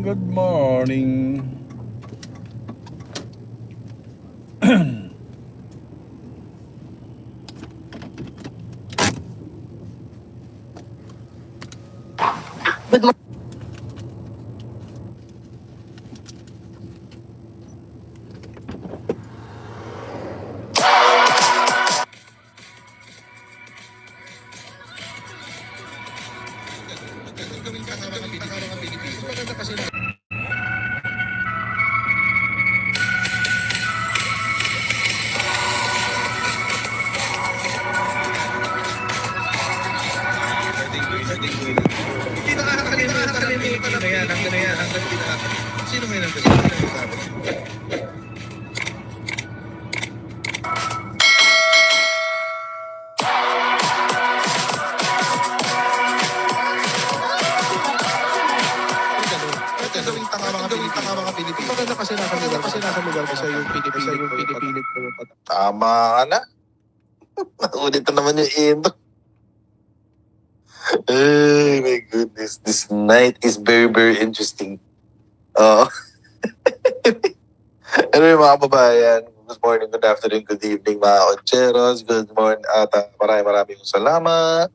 Good morning. Good morning. Hindi nakakalimutan na yan. Hanggang yan. Hanggang hindi nakakalimutan. Sino may nandun? Sino may nandun? Gawing tanga mga Pilipino. Maganda kasi nasa lugar ko sa yung pinipilit ko. Tama ka na. Naulit na naman yung intro. Oh my goodness. This night is very, very interesting. Oo. Anyway, mga kababayan, good morning, good afternoon, good evening, mga Oncheros. Good morning at maraming salamat.